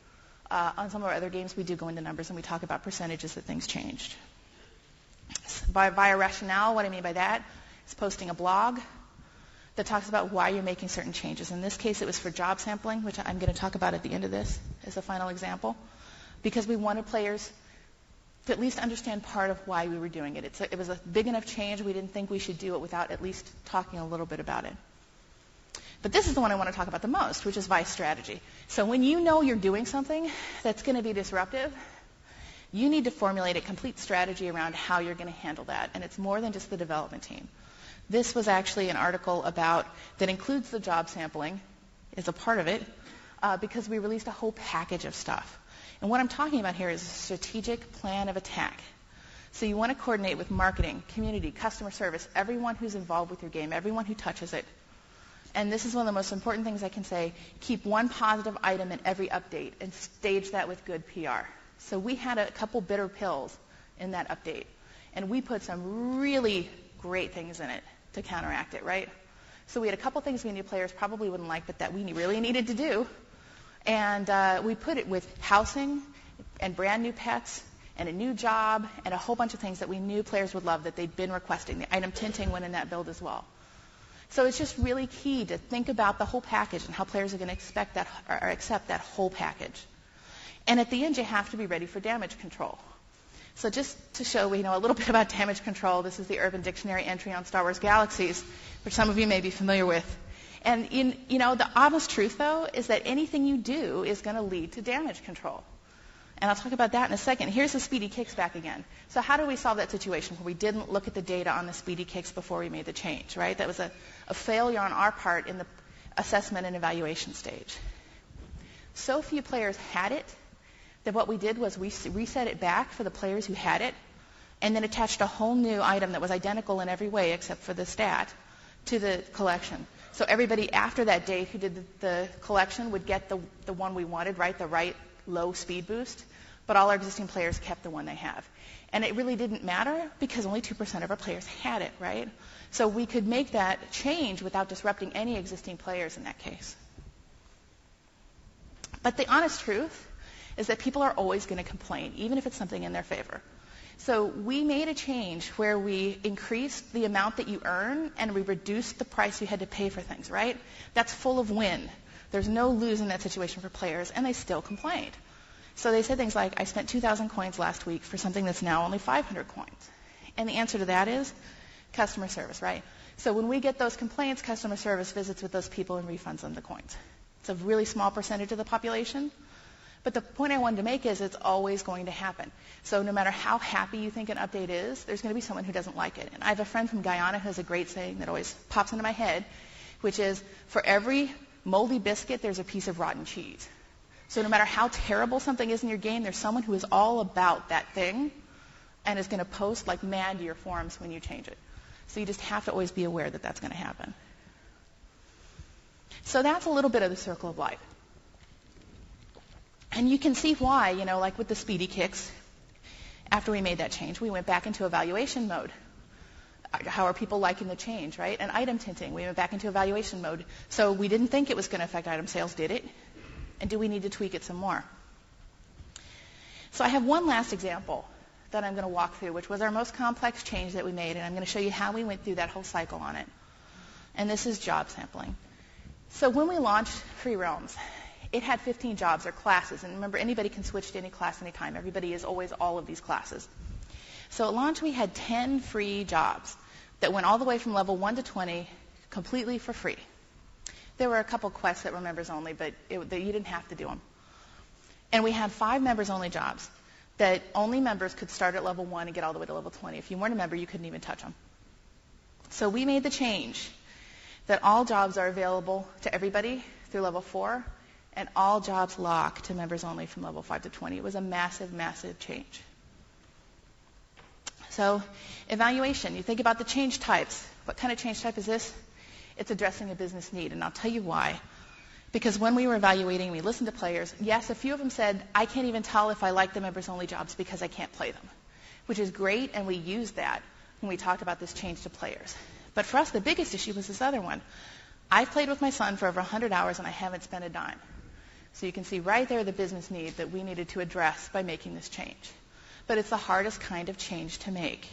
On some of our other games, we do go into numbers and we talk about percentages that things changed. By a rationale, what I mean by that is posting a blog that talks about why you're making certain changes. In this case, it was for job sampling, which I'm going to talk about at the end of this as a final example, because we wanted players to at least understand part of why we were doing it. It was a big enough change, we didn't think we should do it without at least talking a little bit about it. But this is the one I want to talk about the most, which is vice strategy. So when you know you're doing something that's going to be disruptive, you need to formulate a complete strategy around how you're going to handle that. And it's more than just the development team. This was actually an article that includes the job sampling as a part of it, because we released a whole package of stuff. And what I'm talking about here is a strategic plan of attack. So you want to coordinate with marketing, community, customer service, everyone who's involved with your game, everyone who touches it. And this is one of the most important things I can say. Keep one positive item in every update and stage that with good PR. So we had a couple bitter pills in that update. And we put some really great things in it to counteract it, right? So we had a couple things we knew players probably wouldn't like, but that we really needed to do. And we put it with housing and brand new pets and a new job and a whole bunch of things that we knew players would love that they'd been requesting. The item tinting went in that build as well. So it's just really key to think about the whole package and how players are going to expect that or accept that whole package. And at the end, you have to be ready for damage control. So just to show a little bit about damage control, this is the Urban Dictionary entry on Star Wars Galaxies, which some of you may be familiar with. And the honest truth, though, is that anything you do is going to lead to damage control. And I'll talk about that in a second. Here's the speedy kicks back again. So how do we solve that situation where we didn't look at the data on the speedy kicks before we made the change, right? That was a failure on our part in the assessment and evaluation stage. So few players had it that what we did was we reset it back for the players who had it and then attached a whole new item that was identical in every way except for the stat to the collection. So everybody after that date who did the collection would get the one we wanted, right? The right low speed boost, but all our existing players kept the one they have. And it really didn't matter because only 2% of our players had it, right? So we could make that change without disrupting any existing players in that case. But the honest truth is that people are always going to complain, even if it's something in their favor. So we made a change where we increased the amount that you earn and we reduced the price you had to pay for things, right? That's full of win. There's no lose in that situation for players, and they still complained. So they said things like, I spent 2,000 coins last week for something that's now only 500 coins. And the answer to that is customer service, right? So when we get those complaints, customer service visits with those people and refunds them the coins. It's a really small percentage of the population. But the point I wanted to make is it's always going to happen. So no matter how happy you think an update is, there's going to be someone who doesn't like it. And I have a friend from Guyana who has a great saying that always pops into my head, which is, for every moldy biscuit, there's a piece of rotten cheese. So no matter how terrible something is in your game, there's someone who is all about that thing and is going to post like mad to your forums when you change it. So you just have to always be aware that that's going to happen. So that's a little bit of the circle of life. And you can see why, like with the speedy kicks, after we made that change, we went back into evaluation mode. How are people liking the change, right? And item tinting, we went back into evaluation mode. So we didn't think it was going to affect item sales, did it? And do we need to tweak it some more? So I have one last example that I'm going to walk through, which was our most complex change that we made, and I'm going to show you how we went through that whole cycle on it. And this is job sampling. So when we launched Free Realms, it had 15 jobs or classes. And remember, anybody can switch to any class anytime. Everybody is always all of these classes. So at launch, we had 10 free jobs that went all the way from level 1 to 20 completely for free. There were a couple quests that were members only, but you didn't have to do them. And we had 5 members only jobs that only members could start at level 1 and get all the way to level 20. If you weren't a member, you couldn't even touch them. So we made the change that all jobs are available to everybody through level 4, and all jobs lock to members only from level 5 to 20. It was a massive, massive change. So evaluation, you think about the change types. What kind of change type is this? It's addressing a business need, and I'll tell you why. Because when we were evaluating, we listened to players. Yes, a few of them said, I can't even tell if I like the members-only jobs because I can't play them, which is great, and we used that. when we talked about this change to players. But for us, the biggest issue was this other one. I've played with my son for over 100 hours and I haven't spent a dime. So you can see right there the business need that we needed to address by making this change. But it's the hardest kind of change to make.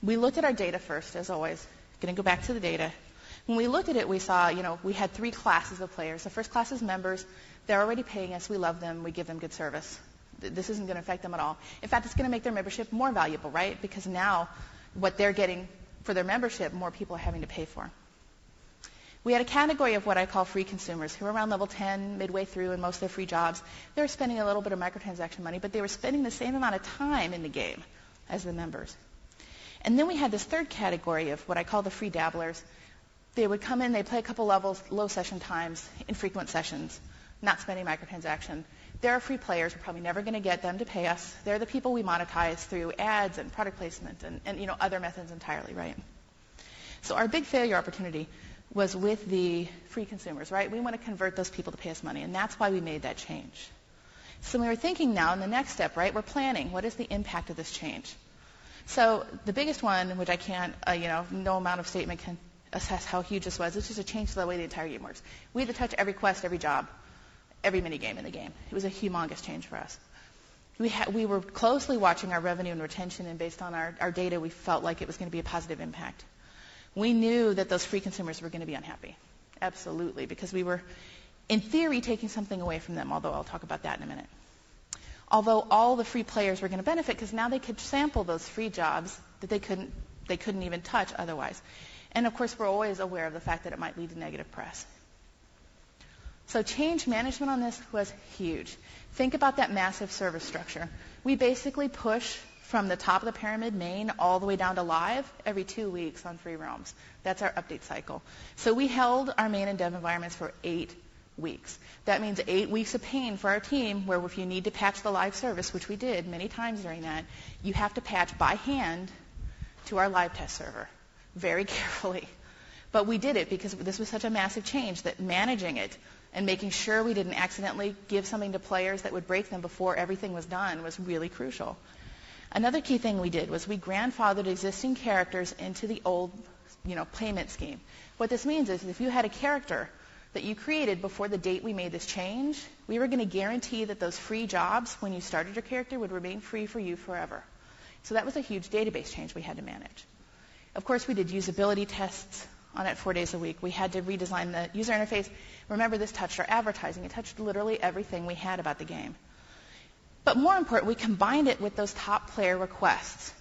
We looked at our data first, as always. Going to go back to the data. When we looked at it, we saw, we had 3 classes of players. The first class is members. They're already paying us. We love them. We give them good service. This isn't going to affect them at all. In fact, it's going to make their membership more valuable, right? Because now what they're getting for their membership, more people are having to pay for. We had a category of what I call free consumers who are around level 10, midway through, and most of their free jobs. They were spending a little bit of microtransaction money, but they were spending the same amount of time in the game as the members. And then we had this third category of what I call the free dabblers. They would come in, they'd play a couple levels, low session times, infrequent sessions, not spending microtransaction. They're free players. We're probably never going to get them to pay us. They're the people we monetize through ads and product placement and other methods entirely, right? So our big failure opportunity was with the free consumers, right? We want to convert those people to pay us money, and that's why we made that change. So we were thinking now in the next step, right? We're planning. What is the impact of this change? So the biggest one, which I can't, no amount of statement can assess how huge this was. It's just a change to the way the entire game works. We had to touch every quest, every job, every mini game in the game. It was a humongous change for us. We were closely watching our revenue and retention, and based on our data, we felt like it was going to be a positive impact. We knew that those free consumers were going to be unhappy. Absolutely, because we were, in theory, taking something away from them, although I'll talk about that in a minute. Although all the free players were going to benefit because now they could sample those free jobs that they couldn't even touch otherwise. And of course, we're always aware of the fact that it might lead to negative press. So change management on this was huge. Think about that massive service structure. We basically push from the top of the pyramid, main, all the way down to live every 2 weeks on free realms. That's our update cycle. So we held our main and dev environments for 8 weeks. That means 8 weeks of pain for our team, where if you need to patch the live service, which we did many times during that, you have to patch by hand to our live test server very carefully. But we did it because this was such a massive change that managing it and making sure we didn't accidentally give something to players that would break them before everything was done was really crucial. Another key thing we did was we grandfathered existing characters into the old, payment scheme. What this means is if you had a character that you created before the date we made this change, we were going to guarantee that those free jobs when you started your character would remain free for you forever. So that was a huge database change we had to manage. Of course, we did usability tests on it 4 days a week. We had to redesign the user interface. Remember, this touched our advertising. It touched literally everything we had about the game. But more important, we combined it with those top player requests.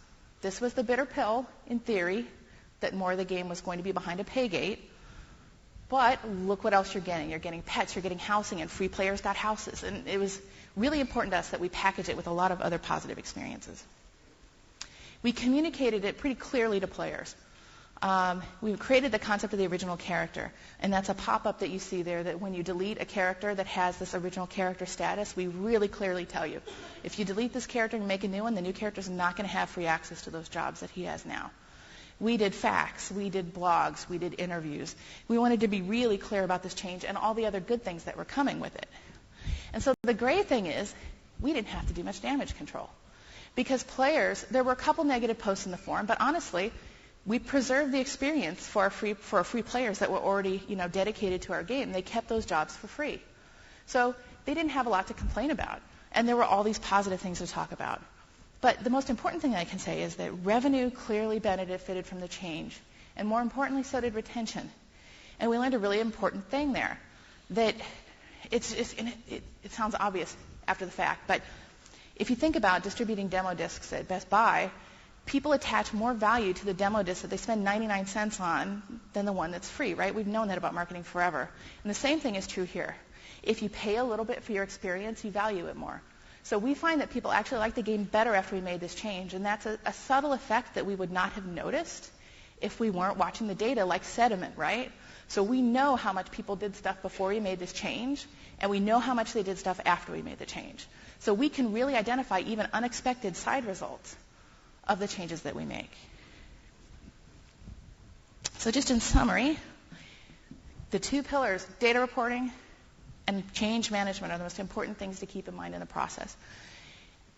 This was the bitter pill, in theory, that more of the game was going to be behind a pay gate. But look what else you're getting. You're getting pets, you're getting housing, and free players got houses. And it was really important to us that we package it with a lot of other positive experiences. We communicated it pretty clearly to players. We created the concept of the original character, and that's a pop-up that you see there that when you delete a character that has this original character status, we really clearly tell you, if you delete this character and make a new one, the new character is not going to have free access to those jobs that he has now. We did facts, we did blogs, we did interviews. We wanted to be really clear about this change and all the other good things that were coming with it. And so the great thing is we didn't have to do much damage control. Because players, there were a couple negative posts in the forum, but honestly, we preserved the experience for our free players that were already, dedicated to our game. They kept those jobs for free. So they didn't have a lot to complain about. And there were all these positive things to talk about. But the most important thing I can say is that revenue clearly benefited from the change. And more importantly, so did retention. And we learned a really important thing there. That it sounds obvious after the fact, but if you think about distributing demo discs at Best Buy, people attach more value to the demo disc that they spend 99 cents on than the one that's free, right? We've known that about marketing forever. And the same thing is true here. If you pay a little bit for your experience, you value it more. So we find that people actually like the game better after we made this change, and that's a subtle effect that we would not have noticed if we weren't watching the data like sediment, right? So we know how much people did stuff before we made this change, and we know how much they did stuff after we made the change. So we can really identify even unexpected side results of the changes that we make. So just in summary, the 2 pillars, data reporting and change management, are the most important things to keep in mind in the process.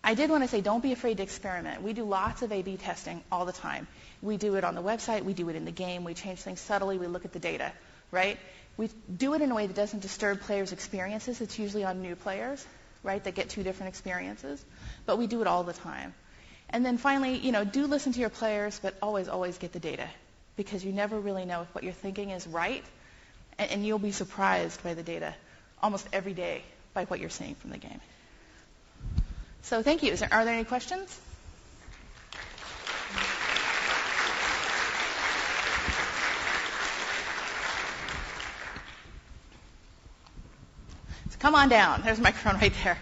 I did want to say, don't be afraid to experiment. We do lots of A/B testing all the time. We do it on the website. We do it in the game. We change things subtly. We look at the data, right? We do it in a way that doesn't disturb players' experiences. It's usually on new players, right, that get two different experiences. But we do it all the time. And then finally, do listen to your players, but always, always get the data, because you never really know if what you're thinking is right, and you'll be surprised by the data almost every day by what you're seeing from the game. So thank you. Are there any questions? So come on down. There's a microphone right there.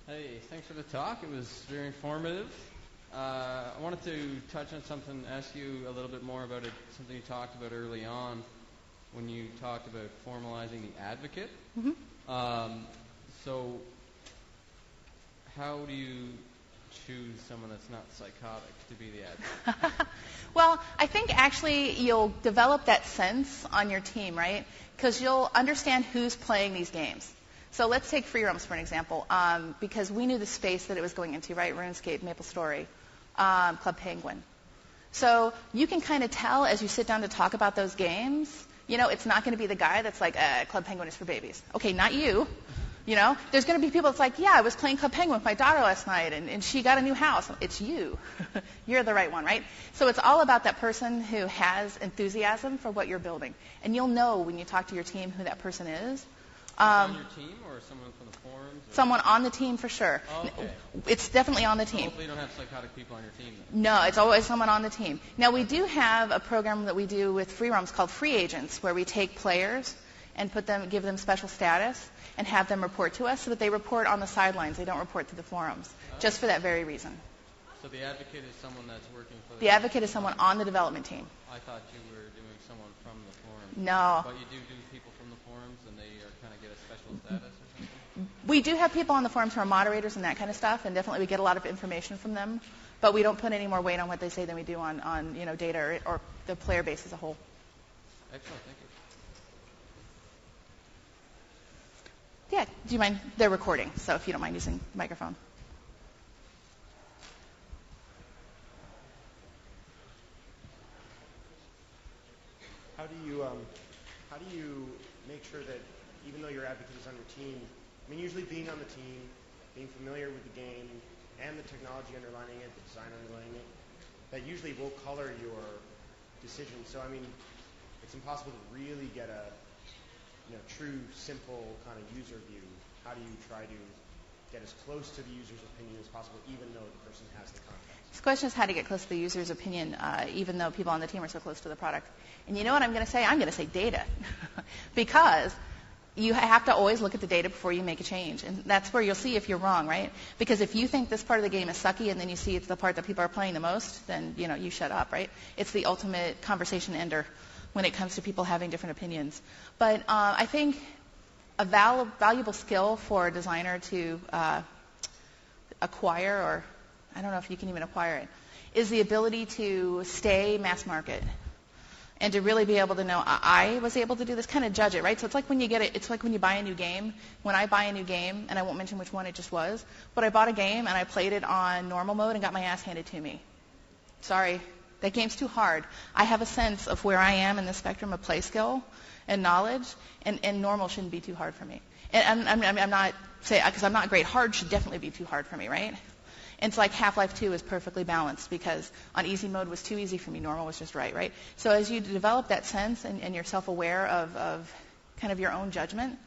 Hey, thanks for the talk. It was very informative. I wanted to touch on something, ask you a little bit more about something you talked about early on when you talked about formalizing the advocate. Mm-hmm. So how do you choose someone that's not psychotic to be the advocate? Well, I think actually you'll develop that sense on your team, right? Because you'll understand who's playing these games. So let's take Free Roams for an example, because we knew the space that it was going into, right? RuneScape, MapleStory, Club Penguin. So you can kind of tell as you sit down to talk about those games, it's not going to be the guy that's like, Club Penguin is for babies. Okay, not you. There's going to be people that's like, yeah, I was playing Club Penguin with my daughter last night, and she got a new house. It's you. You're the right one, right? So it's all about that person who has enthusiasm for what you're building. And you'll know when you talk to your team who that person is. On your team or someone from the forums? Someone on the team for sure. Oh, okay. It's definitely on the team. Hopefully you don't have psychotic people on your team then. No, it's always someone on the team. Now, we do have a program that we do with Free Roams called Free Agents, where we take players and give them special status and have them report to us so that they report on the sidelines. They don't report to the forums, just for that very reason. So the advocate is someone that's working for the advocate is someone on the development team. I thought you were doing someone from the forums. No. But you do people from the forums, and they kind of get a special status or something? We do have people on the forums who are moderators and that kind of stuff, and definitely we get a lot of information from them. But we don't put any more weight on what they say than we do on data or the player base as a whole. Excellent, thank you. Yeah, do you mind? They're recording, so if you don't mind using the microphone. How do you make sure that even though your advocate is on your team, usually being on the team, being familiar with the game and the technology underlining it, the design underlining it, that usually will color your decision. So it's impossible to really get a true, simple kind of user view. How do you try to get as close to the user's opinion as possible, even though the person has the context? This question is how to get close to the user's opinion, even though people on the team are so close to the product. And you know what I'm going to say? I'm going to say data. Because you have to always look at the data before you make a change. And that's where you'll see if you're wrong, right? Because if you think this part of the game is sucky and then you see it's the part that people are playing the most, then, you shut up, right? It's the ultimate conversation ender when it comes to people having different opinions. But I think a valuable skill for a designer to acquire, or I don't know if you can even acquire it, is the ability to stay mass market and to really be able to know, I was able to do this, kind of judge it, right? So it's like when it's like when you buy a new game. When I buy a new game, and I won't mention which one it just was, but I bought a game and I played it on normal mode and got my ass handed to me. Sorry, that game's too hard. I have a sense of where I am in the spectrum of play skill and knowledge, and normal shouldn't be too hard for me. And I'm not saying, because I'm not great, hard should definitely be too hard for me, right? And it's like Half-Life 2 is perfectly balanced, because on easy mode was too easy for me, normal was just right? So as you develop that sense and you're self-aware of kind of your own judgment,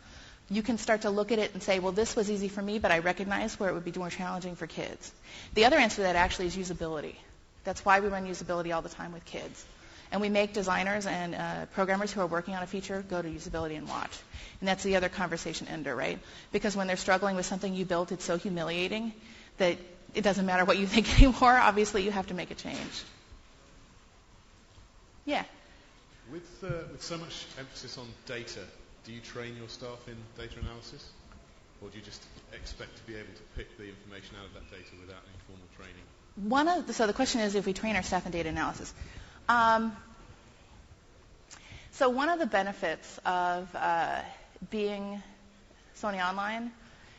you can start to look at it and say, well, this was easy for me, but I recognize where it would be more challenging for kids. The other answer to that actually is usability. That's why we run usability all the time with kids. And we make designers and programmers who are working on a feature go to usability and watch. And that's the other conversation ender, right? Because when they're struggling with something you built, it's so humiliating that it doesn't matter what you think anymore. Obviously, you have to make a change. Yeah? With so much emphasis on data, do you train your staff in data analysis? Or do you just expect to be able to pick the information out of that data without any formal training? So the question is if we train our staff in data analysis. So one of the benefits of being Sony Online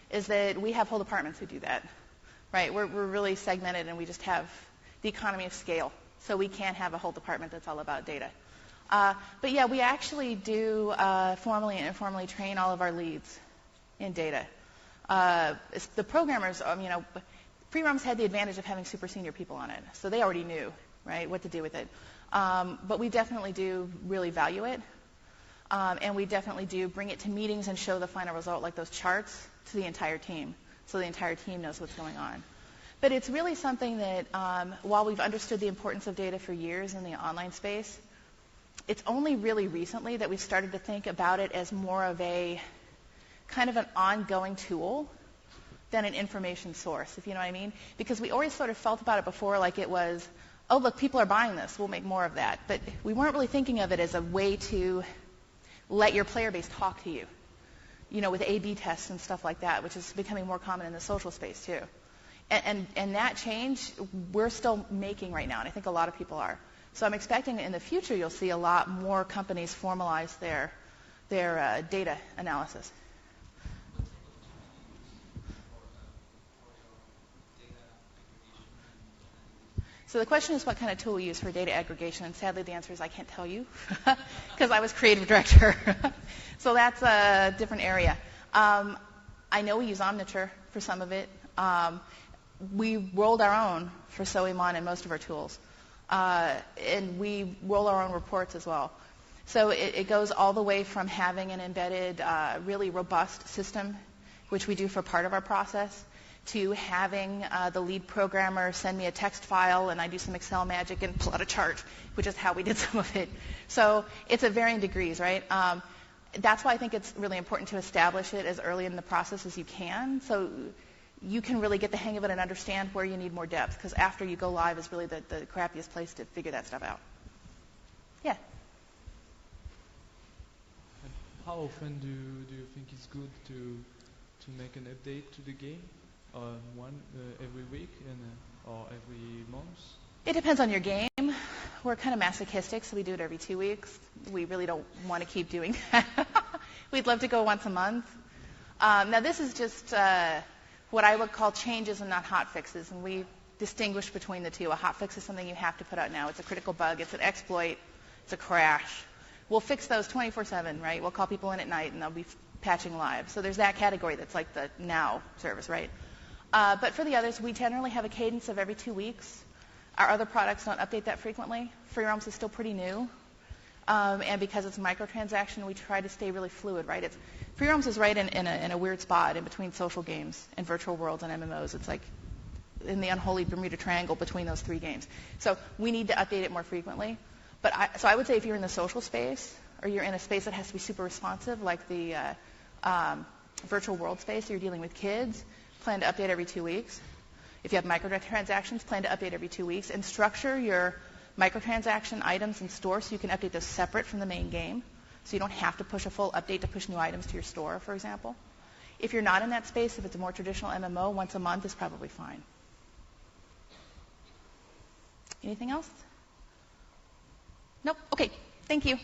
is that we have whole departments who do that, right? We're really segmented, and we just have the economy of scale. So we can't have a whole department that's all about data. But yeah, we actually do formally and informally train all of our leads in data. The programmers, Free-Roams had the advantage of having super senior people on it, so they already knew, right, what to do with it. But we definitely do really value it, and we definitely do bring it to meetings and show the final result, like those charts, to the entire team, so the entire team knows what's going on. But it's really something that, while we've understood the importance of data for years in the online space, it's only really recently that we've started to think about it as more of a kind of an ongoing tool than an information source, if you know what I mean. Because we always sort of felt about it before like it was, oh, look, people are buying this, we'll make more of that. But we weren't really thinking of it as a way to let your player base talk to you, with A/B tests and stuff like that, which is becoming more common in the social space too. And that change we're still making right now, and I think a lot of people are. So I'm expecting in the future you'll see a lot more companies formalize their data analysis. So the question is what kind of tool we use for data aggregation, and sadly the answer is I can't tell you because I was creative director. So that's a different area. I know we use Omniture for some of it. We rolled our own for SOEMON and most of our tools. And we roll our own reports as well. So it goes all the way from having an embedded, really robust system, which we do for part of our process, to having the lead programmer send me a text file and I do some Excel magic and pull out a chart, which is how we did some of it. So it's at varying degrees, right? That's why I think it's really important to establish it as early in the process as you can, so you can really get the hang of it and understand where you need more depth, because after you go live is really the crappiest place to figure that stuff out. Yeah? How often do you think it's good to make an update to the game? Every week or every month? It depends on your game. We're kind of masochistic, so we do it every 2 weeks. We really don't want to keep doing that. We'd love to go once a month. Now this is just what I would call changes and not hot fixes, and we distinguish between the two. A hot fix is something you have to put out now. It's a critical bug. It's an exploit. It's a crash. We'll fix those 24/7, right? We'll call people in at night, and they'll be patching live. So there's that category that's like the now service, right? But for the others, we generally have a cadence of every 2 weeks. Our other products don't update that frequently. Free-Roams is still pretty new. And because it's microtransaction, we try to stay really fluid, right? Free-Roams is right in a weird spot in between social games and virtual worlds and MMOs. It's like in the unholy Bermuda Triangle between those three games. So we need to update it more frequently. So I would say if you're in the social space or you're in a space that has to be super responsive, like the virtual world space, you're dealing with kids, plan to update every 2 weeks. If you have microtransactions, plan to update every 2 weeks, and structure your microtransaction items in store so you can update those separate from the main game, so you don't have to push a full update to push new items to your store, for example. If you're not in that space, if it's a more traditional MMO, once a month is probably fine. Anything else? Nope? Okay. Thank you.